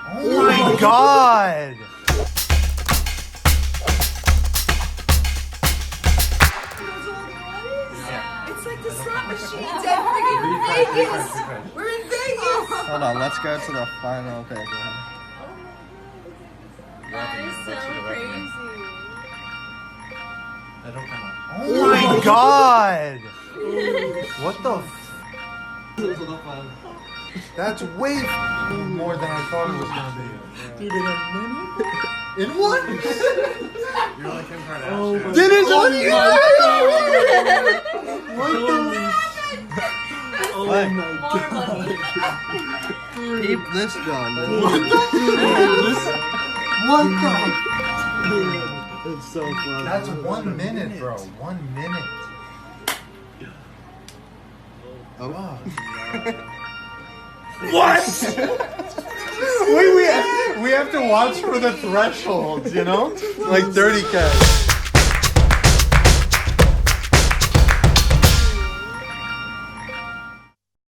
Oh my god! It's like the slot machines at freaking Vegas. We're in Vegas. Hold on, let's go to the final pick. That is so crazy. Oh my god! What the f? That's way more than I thought it was gonna be. Dude, in a minute? In what? You're like Kim Kardashian. Did it on you? Oh my More god. money. Keep this gun. What the? It's so funny. That's 1 minute, bro. 1 minute. Oh. What? Wait, we have to watch for the thresholds, you know? Like 30K.